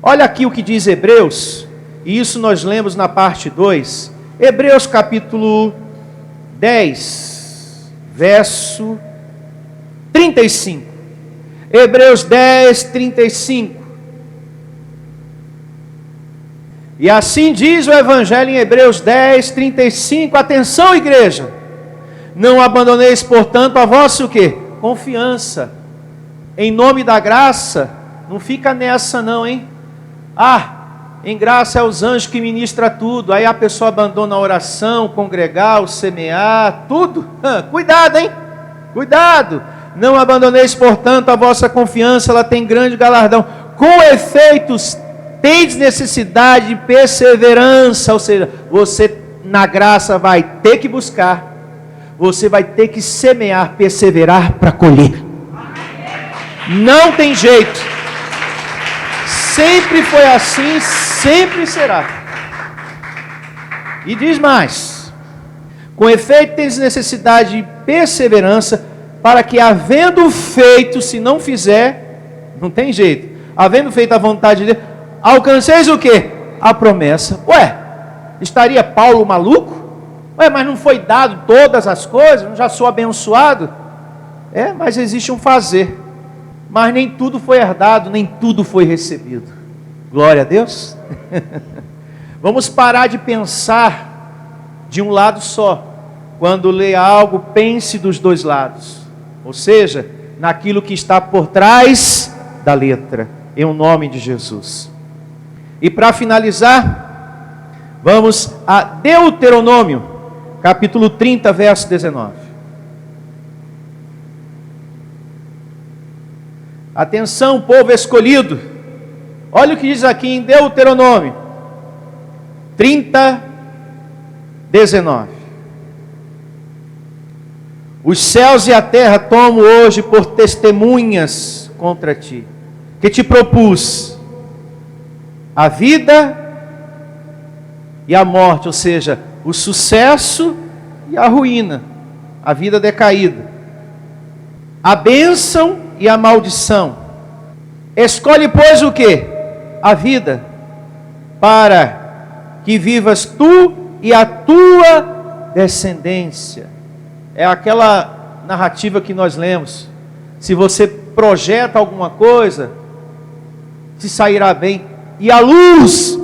Olha aqui o que diz Hebreus, e isso nós lemos na parte 2, Hebreus capítulo 10, verso 35. Hebreus 10, 35. E assim diz o Evangelho em Hebreus 10, 35. Atenção, igreja. Não abandoneis, portanto, a vossa o quê? Confiança. Em nome da graça, não fica nessa não, hein? Em graça é os anjos que ministram tudo. Aí a pessoa abandona a oração, congregar, o semear, tudo. Cuidado, hein? Cuidado. Não abandoneis, portanto, a vossa confiança, ela tem grande galardão. Com efeitos, tendes necessidade de perseverança, ou seja, você na graça vai ter que buscar, você vai ter que semear, perseverar para colher. Não tem jeito. Sempre foi assim, sempre será. E diz mais: com efeito, tendes necessidade de perseverança, para que havendo feito, se não fizer, não tem jeito, havendo feito a vontade de Deus, alcanceis o quê? A promessa. Estaria Paulo maluco? Mas não foi dado todas as coisas? Não já sou abençoado? Mas existe um fazer. Mas nem tudo foi herdado, nem tudo foi recebido. Glória a Deus. Vamos parar de pensar de um lado só. Quando lê algo, pense dos dois lados. Ou seja, naquilo que está por trás da letra. Em nome de Jesus. E para finalizar, vamos a Deuteronômio, capítulo 30, verso 19. Atenção, povo escolhido. Olha o que diz aqui em Deuteronômio 30, 19. Os céus e a terra tomo hoje por testemunhas contra ti, que te propus a vida e a morte, ou seja, o sucesso e a ruína, a vida decaída, a bênção e a maldição. Escolhe, pois, o que? A vida, para que vivas tu e a tua descendência. É aquela narrativa que nós lemos. Se você projeta alguma coisa, se sairá bem, e a luz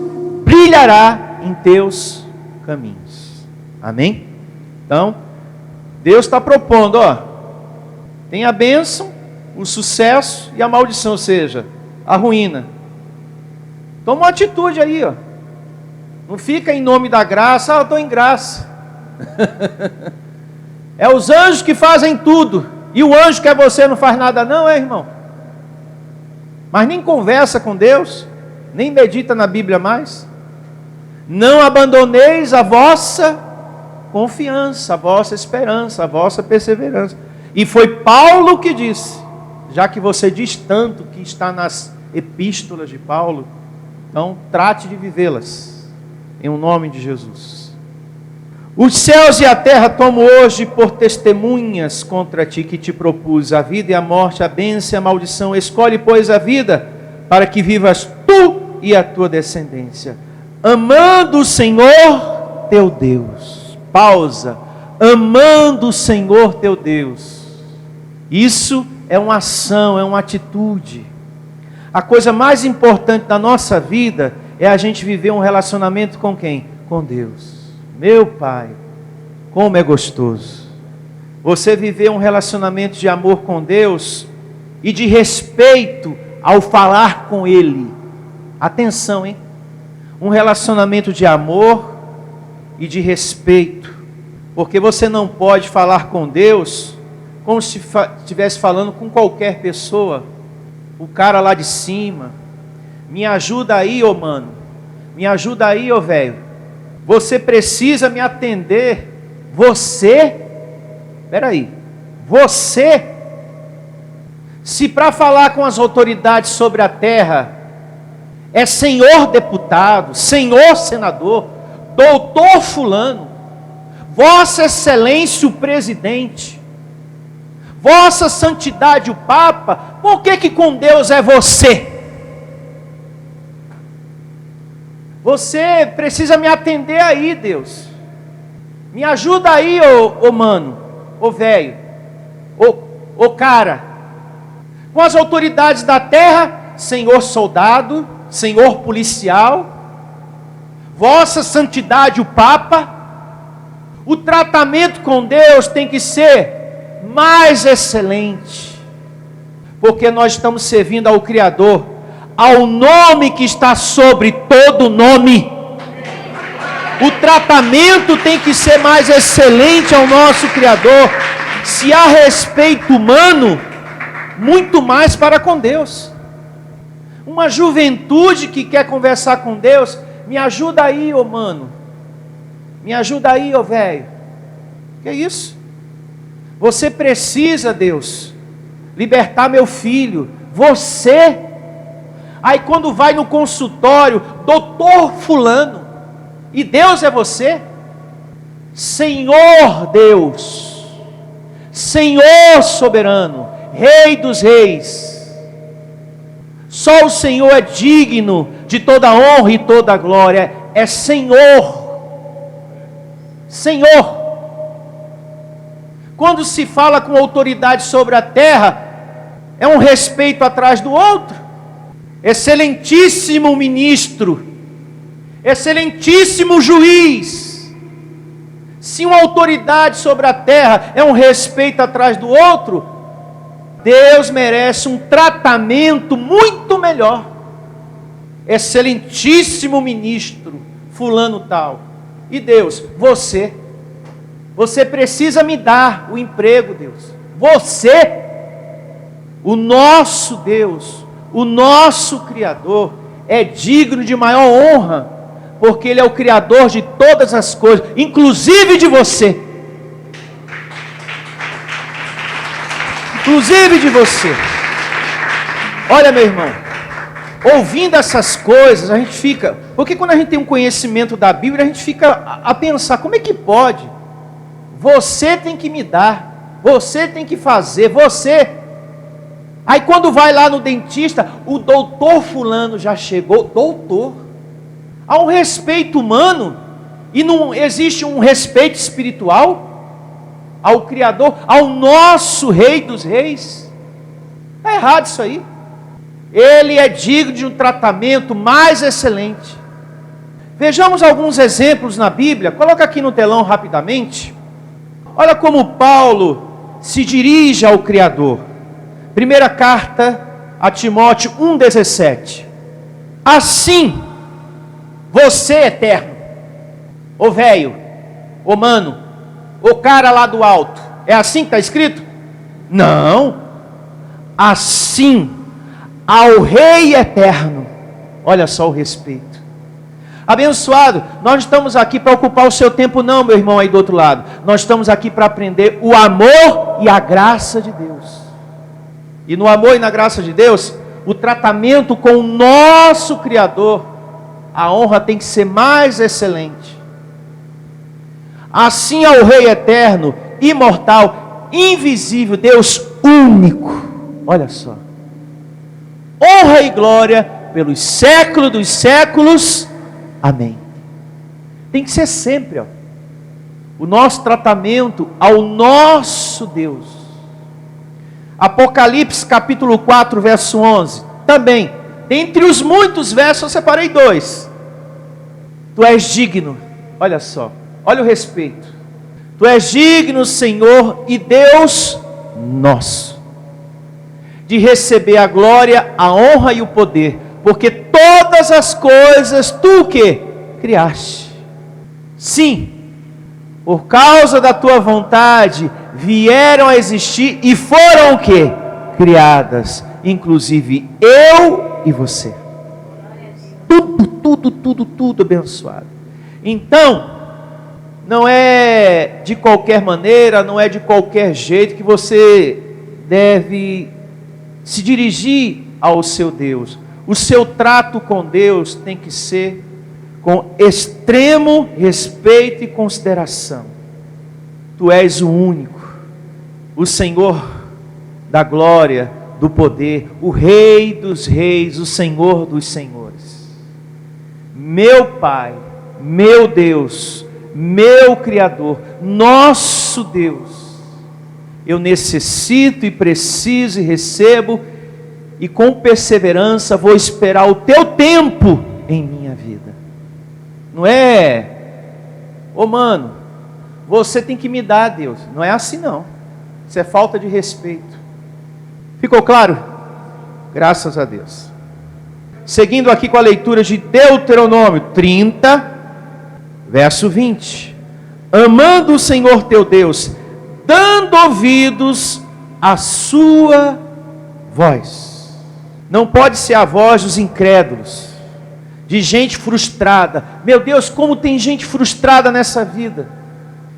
brilhará em teus caminhos. Amém? Então, Deus está propondo, tem a bênção, o sucesso e a maldição, ou seja, a ruína. Toma uma atitude aí, Não fica em nome da graça, eu estou em graça. É os anjos que fazem tudo, e o anjo que é você não faz nada não, irmão? Mas nem conversa com Deus, nem medita na Bíblia mais. Não abandoneis a vossa confiança, a vossa esperança, a vossa perseverança. E foi Paulo que disse, já que você diz tanto que está nas epístolas de Paulo, então trate de vivê-las, em nome de Jesus. Os céus e a terra tomo hoje por testemunhas contra ti, que te propus a vida e a morte, a bênção e a maldição. Escolhe, pois, a vida, para que vivas tu e a tua descendência, amando o Senhor teu Deus. Pausa. Amando o Senhor teu Deus. Isso é uma ação, é uma atitude. A coisa mais importante da nossa vida é a gente viver um relacionamento com quem? Com Deus. Meu Pai, como é gostoso você viver um relacionamento de amor com Deus e de respeito ao falar com Ele. Atenção, hein? Um relacionamento de amor e de respeito, porque você não pode falar com Deus como se estivesse falando com qualquer pessoa. O cara lá de cima, me ajuda aí, mano, me ajuda aí, velho. Você precisa me atender se para falar com as autoridades sobre a terra, é senhor deputado, senhor senador, doutor fulano, vossa excelência o presidente, vossa santidade o papa, por que com Deus é você? Você precisa me atender aí, Deus. Me ajuda aí, ô mano, ô velho, ô cara. Com as autoridades da terra, senhor soldado, senhor policial, vossa santidade o papa. O tratamento com Deus tem que ser mais excelente, porque nós estamos servindo ao Criador, ao nome que está sobre todo nome. O tratamento tem que ser mais excelente ao nosso Criador. Se há respeito humano, muito mais para com Deus. Uma juventude que quer conversar com Deus, me ajuda aí, ô mano. Me ajuda aí, ô velho. Que isso? Você precisa, Deus, libertar meu filho. Você. Aí quando vai no consultório, doutor fulano, e Deus é você? Senhor Deus, Senhor soberano, Rei dos reis, só o Senhor é digno de toda honra e toda glória, é Senhor, Senhor. Quando se fala com autoridade sobre a terra, é um respeito atrás do outro. Excelentíssimo ministro, excelentíssimo juiz. Se uma autoridade sobre a terra é um respeito atrás do outro, Deus merece um tratamento muito melhor. Excelentíssimo ministro, fulano tal. E Deus, você precisa me dar o emprego, Deus. Você, o nosso Deus, o nosso Criador, é digno de maior honra, porque Ele é o Criador de todas as coisas, inclusive de você. Inclusive de você. Olha, meu irmão, ouvindo essas coisas, a gente fica... Porque quando a gente tem um conhecimento da Bíblia, a gente fica a pensar, como é que pode? Você tem que me dar, você tem que fazer, você... Aí quando vai lá no dentista, o doutor fulano já chegou, doutor. Há um respeito humano, e não existe um respeito espiritual ao Criador, ao nosso Rei dos reis. Está errado isso aí. Ele é digno de um tratamento mais excelente. Vejamos alguns exemplos na Bíblia. Coloca aqui no telão rapidamente. Olha como Paulo se dirige ao Criador. Primeira carta a Timóteo 1,17. Assim, você eterno, ô velho, ô mano, ô cara lá do alto, é assim que está escrito? Não. Assim, ao Rei eterno. Olha só o respeito. Abençoado, nós não estamos aqui para ocupar o seu tempo não, meu irmão aí do outro lado. Nós estamos aqui para aprender o amor e a graça de Deus. E no amor e na graça de Deus, o tratamento com o nosso Criador, a honra tem que ser mais excelente. Assim ao Rei eterno, imortal, invisível, Deus único. Olha só. Honra e glória pelos séculos dos séculos. Amém. Tem que ser sempre, ó, o nosso tratamento ao nosso Deus. Apocalipse capítulo 4, verso 11. Também, dentre os muitos versos, eu separei 2. Tu és digno, olha só, olha o respeito. Tu és digno, Senhor e Deus nosso, de receber a glória, a honra e o poder, porque todas as coisas tu o que? Criaste. Sim, por causa da tua vontade, vieram a existir e foram o que? Criadas, inclusive eu e você. Tudo abençoado. Então, Não é de qualquer maneira, não é de qualquer jeito que você deve se dirigir ao seu Deus. O seu trato com Deus tem que ser com extremo respeito e consideração. Tu és o único, o Senhor da glória, do poder, o Rei dos reis, o Senhor dos senhores. Meu Pai, meu Deus, meu Criador, nosso Deus, eu necessito e preciso e recebo, e com perseverança vou esperar o teu tempo em minha vida. Não é, mano, você tem que me dar, Deus. Não é assim não. Isso é falta de respeito. Ficou claro? Graças a Deus. Seguindo aqui com a leitura de Deuteronômio 30, verso 20. Amando o Senhor teu Deus, dando ouvidos à sua voz. Não pode ser a voz dos incrédulos, de gente frustrada. Meu Deus, como tem gente frustrada nessa vida,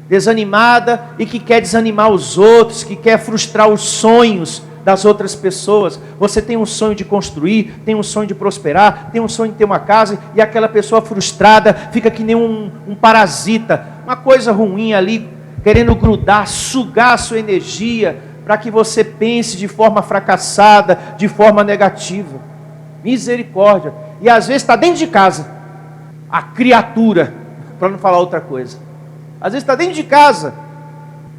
desanimada e que quer desanimar os outros, que quer frustrar os sonhos das outras pessoas. Você tem um sonho de construir, tem um sonho de prosperar, tem um sonho de ter uma casa, e aquela pessoa frustrada fica que nem um parasita, uma coisa ruim ali, querendo grudar, sugar a sua energia, para que você pense de forma fracassada, de forma negativa. Misericórdia. E às vezes está dentro de casa, a criatura, para não falar outra coisa. Às vezes está dentro de casa,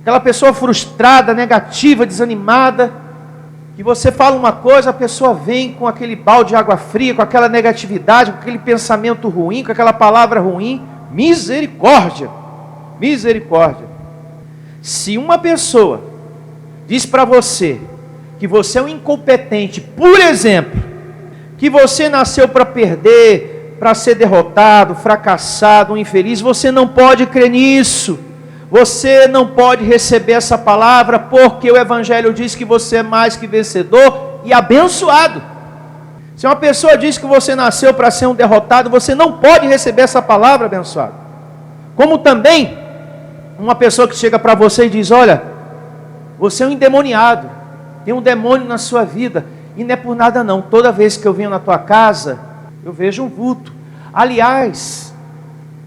aquela pessoa frustrada, negativa, desanimada, que você fala uma coisa, a pessoa vem com aquele balde de água fria, com aquela negatividade, com aquele pensamento ruim, com aquela palavra ruim. Misericórdia. Misericórdia. Se uma pessoa diz para você que você é um incompetente, por exemplo, que você nasceu para perder, para ser derrotado, fracassado, um infeliz, você não pode crer nisso. Você não pode receber essa palavra, porque o Evangelho diz que você é mais que vencedor e abençoado. Se uma pessoa diz que você nasceu para ser um derrotado, você não pode receber essa palavra, abençoado. Como também uma pessoa que chega para você e diz: olha, você é um endemoniado, tem um demônio na sua vida, e não é por nada não, toda vez que eu venho na tua casa, eu vejo um vulto. Aliás,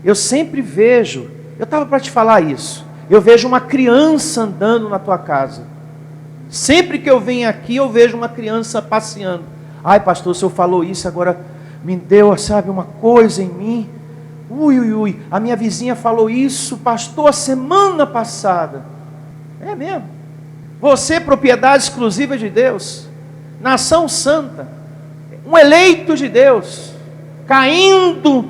eu sempre vejo, eu estava para te falar isso, eu vejo uma criança andando na tua casa. Sempre que eu venho aqui, eu vejo uma criança passeando. Ai pastor, o senhor falou isso, agora me deu, sabe, uma coisa em mim. Ui, a minha vizinha falou isso, pastor, a semana passada. É mesmo. Você, propriedade exclusiva de Deus, nação santa, um eleito de Deus, caindo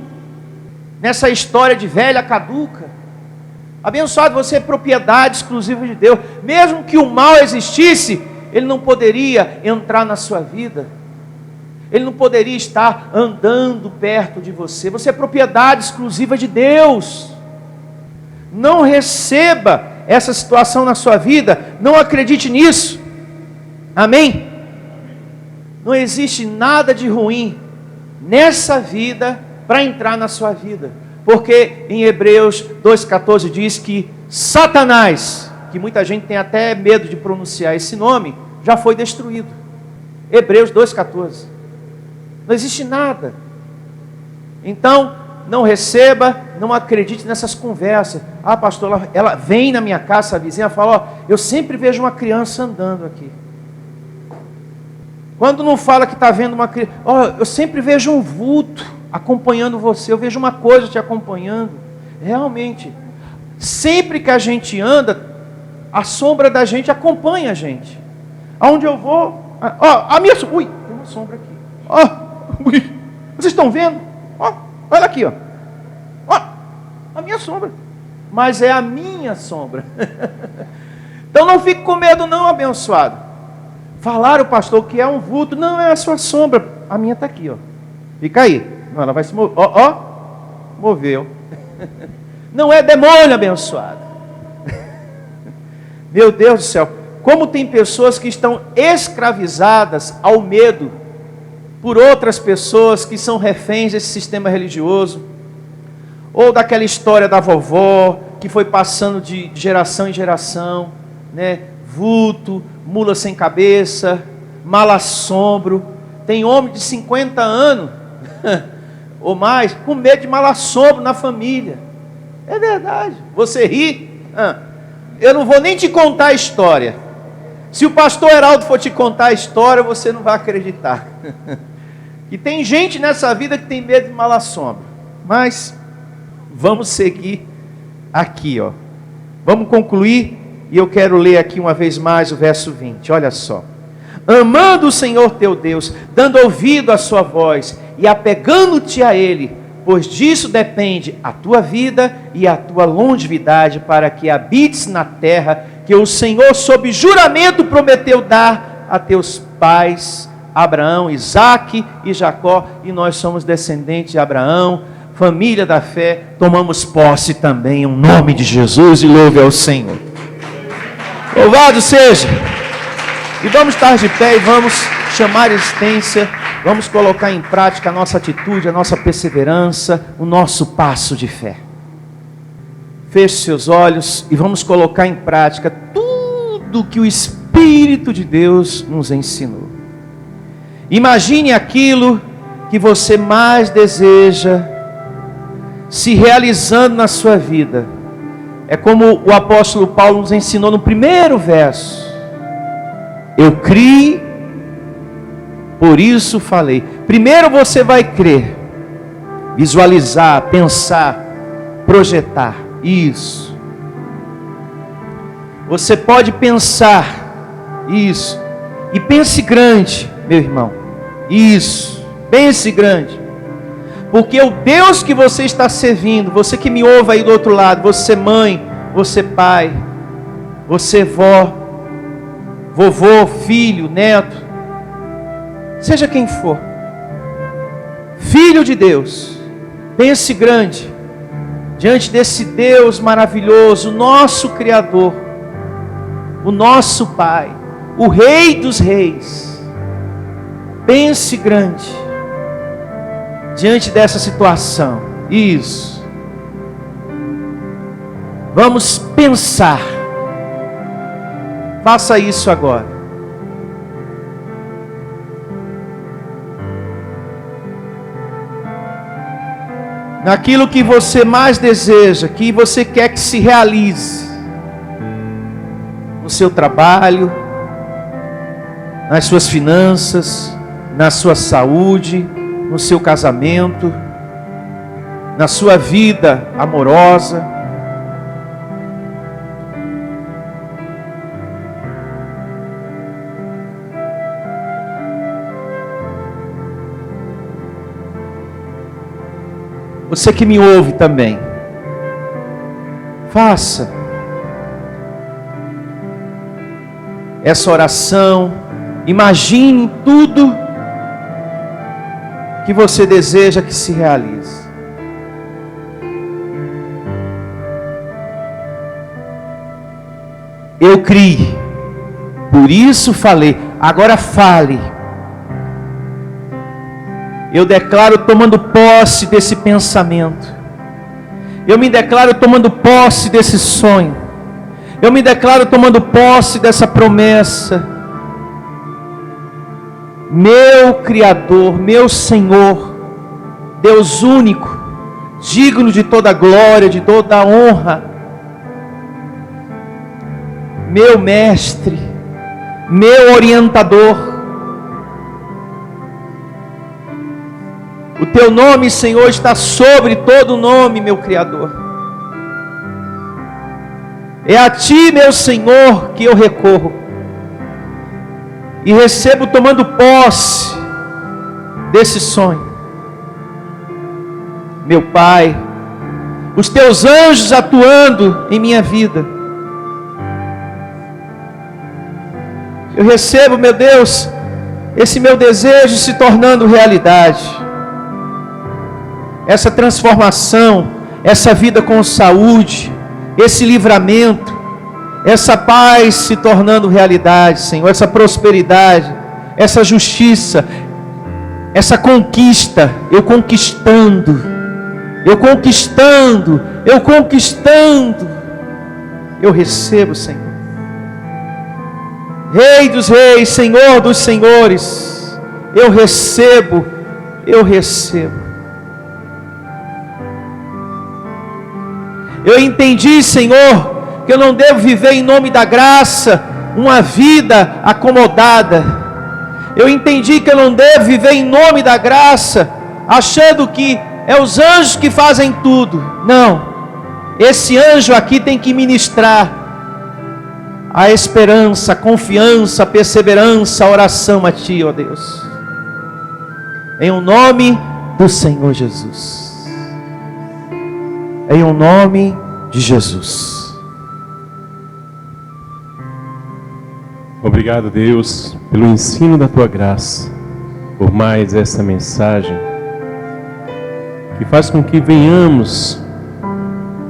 nessa história de velha caduca. Abençoado, você é propriedade exclusiva de Deus. Mesmo que o mal existisse, ele não poderia entrar na sua vida, ele não poderia estar andando perto de você. Você é propriedade exclusiva de Deus. Não receba essa situação na sua vida, não acredite nisso. Amém? Não existe nada de ruim nessa vida para entrar na sua vida, porque em Hebreus 2,14 diz que Satanás, que muita gente tem até medo de pronunciar esse nome, já foi destruído. Hebreus 2,14. Não existe nada. Então, não receba, não acredite nessas conversas. Ah pastor, ela vem na minha casa, a vizinha fala, ó, eu sempre vejo uma criança andando aqui. Quando não fala que está vendo uma criança, ó, eu sempre vejo um vulto acompanhando você, eu vejo uma coisa te acompanhando. Realmente, sempre que a gente anda, a sombra da gente acompanha a gente. Aonde eu vou, ó, a minha sombra, ui, tem uma sombra aqui. Ó, ui, vocês estão vendo? Ó, olha aqui, ó. Ó, a minha sombra. Mas é a minha sombra. Então não fique com medo não, abençoado. Falaram, pastor, que é um vulto. Não, é a sua sombra. A minha está aqui, ó. Fica aí. Não, ela vai se mover. Ó, ó. Moveu. Não é demônio, abençoado. Meu Deus do céu. Como tem pessoas que estão escravizadas ao medo por outras pessoas que são reféns desse sistema religioso, ou daquela história da vovó, que foi passando de geração em geração, né? Vulto, mula sem cabeça, mal assombro. Tem homem de 50 anos ou mais com medo de mal assombro na família. É verdade. Você ri? Eu não vou nem te contar a história. Se o pastor Heraldo for te contar a história, você não vai acreditar. E tem gente nessa vida que tem medo de mal assombro. Mas vamos seguir aqui, ó. Vamos concluir, e eu quero ler aqui uma vez mais o verso 20. Olha só. Amando o Senhor teu Deus, dando ouvido à sua voz e apegando-te a Ele, pois disso depende a tua vida e a tua longevidade, para que habites na terra que o Senhor, sob juramento, prometeu dar a teus pais, Abraão, Isaque e Jacó, e nós somos descendentes de Abraão, família da fé, tomamos posse também em nome de Jesus, e louve ao Senhor. Louvado seja! E vamos estar de pé e vamos chamar a existência, vamos colocar em prática a nossa atitude, a nossa perseverança, o nosso passo de fé. Feche seus olhos e vamos colocar em prática tudo que o Espírito de Deus nos ensinou. Imagine aquilo que você mais deseja se realizando na sua vida. É como o apóstolo Paulo nos ensinou no primeiro verso. Eu criei, por isso falei. Primeiro você vai crer, visualizar, pensar, projetar. Isso. Você pode pensar isso. E pense grande, meu irmão. Isso. Pense grande. Porque o Deus que você está servindo, você que me ouve aí do outro lado, você mãe, você pai, você vó, vovô, filho, neto, seja quem for, filho de Deus, pense grande, diante desse Deus maravilhoso, o nosso Criador, o nosso Pai, o Rei dos Reis. Pense grande, diante dessa situação. Isso. Vamos pensar. Faça isso agora. Naquilo que você mais deseja, que você quer que se realize. No seu trabalho, nas suas finanças, na sua saúde, no seu casamento, na sua vida amorosa. Você que me ouve também, faça essa oração, imagine tudo que você deseja que se realize. Eu criei, por isso falei. Agora fale. Eu declaro tomando posse desse pensamento. Eu me declaro tomando posse desse sonho. Eu me declaro tomando posse dessa promessa. Meu Criador, meu Senhor, Deus único, digno de toda glória, de toda honra, meu Mestre, meu orientador. O teu nome, Senhor, está sobre todo nome, meu Criador. É a ti, meu Senhor, que eu recorro. E recebo tomando posse desse sonho. Meu Pai, os teus anjos atuando em minha vida. Eu recebo, meu Deus, esse meu desejo se tornando realidade. Essa transformação, essa vida com saúde, esse livramento, essa paz se tornando realidade, Senhor, essa prosperidade, essa justiça, essa conquista, eu conquistando eu conquistando, eu recebo, Senhor. Rei dos reis, Senhor dos senhores, eu recebo, eu recebo. Eu entendi, Senhor, que eu não devo viver em nome da graça uma vida acomodada. Eu entendi que eu não devo viver em nome da graça achando que é os anjos que fazem tudo. Não, esse anjo aqui tem que ministrar a esperança, a confiança, a perseverança, a oração a Ti, ó Deus, em o nome do Senhor Jesus, em o nome de Jesus. Obrigado, Deus, pelo ensino da Tua graça, por mais essa mensagem que faz com que venhamos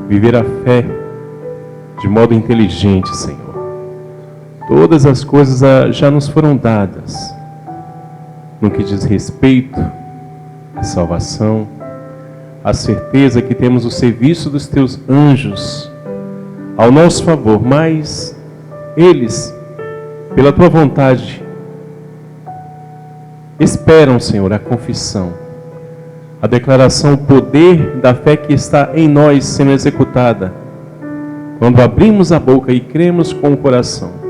viver a fé de modo inteligente, Senhor. Todas as coisas já nos foram dadas no que diz respeito à salvação, a certeza que temos o serviço dos Teus anjos ao nosso favor, mas eles, pela Tua vontade, esperam, Senhor, a confissão, a declaração, o poder da fé que está em nós sendo executada quando abrimos a boca e cremos com o coração.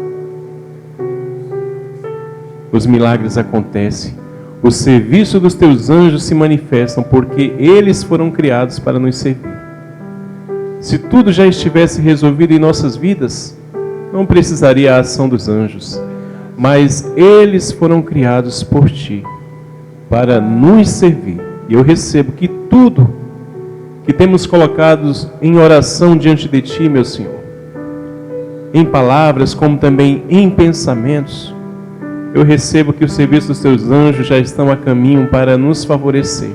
Os milagres acontecem, o serviço dos Teus anjos se manifestam, porque eles foram criados para nos servir. Se tudo já estivesse resolvido em nossas vidas, não precisaria a ação dos anjos, mas eles foram criados por Ti, para nos servir. E eu recebo que tudo que temos colocado em oração diante de Ti, meu Senhor, em palavras como também em pensamentos, eu recebo que o serviço dos Teus anjos já estão a caminho para nos favorecer,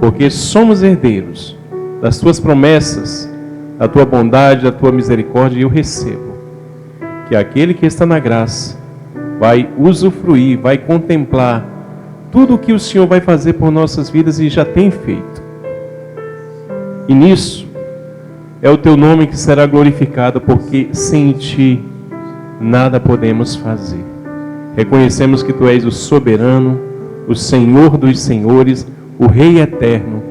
porque somos herdeiros das Tuas promessas, da Tua bondade, da Tua misericórdia, e eu recebo que aquele que está na graça vai usufruir, vai contemplar tudo o que o Senhor vai fazer por nossas vidas e já tem feito. E nisso é o Teu nome que será glorificado, porque sem Ti nada podemos fazer. Reconhecemos que Tu és o soberano, o Senhor dos senhores, o Rei eterno,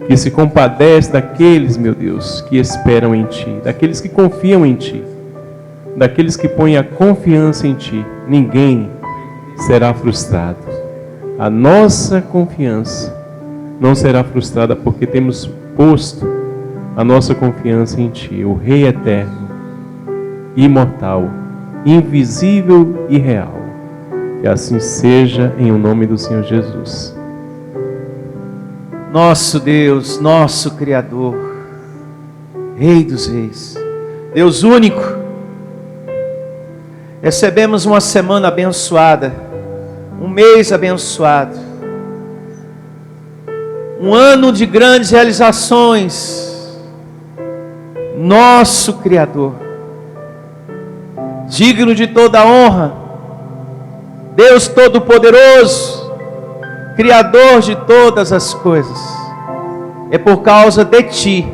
que se compadece daqueles, meu Deus, que esperam em Ti, daqueles que confiam em Ti, daqueles que põem a confiança em Ti. Ninguém será frustrado. A nossa confiança não será frustrada, porque temos posto a nossa confiança em Ti, o Rei eterno, imortal, invisível e real. Que assim seja, em o nome do Senhor Jesus. Nosso Deus, nosso Criador, Rei dos reis, Deus único, recebemos uma semana abençoada, um mês abençoado, um ano de grandes realizações. Nosso Criador, digno de toda a honra, Deus Todo-Poderoso, Criador de todas as coisas, é por causa de Ti,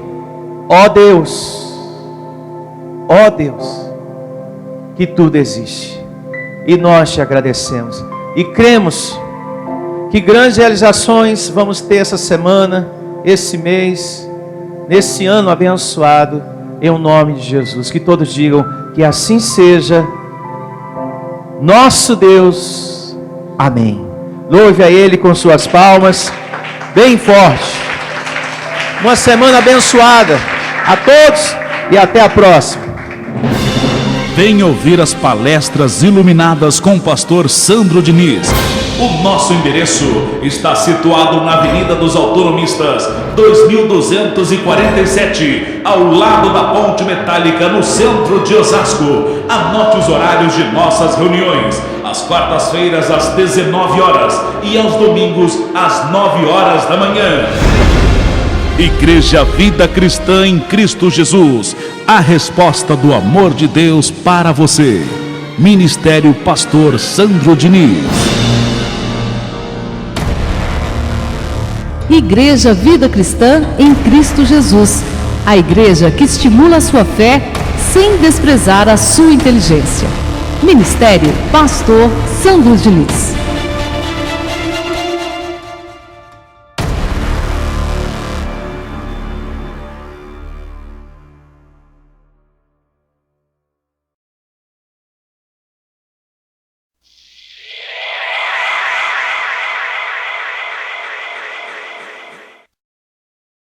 ó Deus, que tudo existe, e nós Te agradecemos, e cremos que grandes realizações vamos ter essa semana, esse mês, nesse ano abençoado, em nome de Jesus. Que todos digam que assim seja, nosso Deus, amém. Louve a Ele com suas palmas, bem forte. Uma semana abençoada a todos e até a próxima. Venha ouvir as palestras iluminadas com o pastor Sandro Diniz. O nosso endereço está situado na Avenida dos Autonomistas, 2247, ao lado da Ponte Metálica, no centro de Osasco. Anote os horários de nossas reuniões: às quartas-feiras às 19 horas e aos domingos às 9 horas da manhã. Igreja Vida Cristã em Cristo Jesus, a resposta do amor de Deus para você. Ministério Pastor Sandro Diniz. Igreja Vida Cristã em Cristo Jesus, a igreja que estimula a sua fé sem desprezar a sua inteligência. Ministério Pastor Sandro Diniz.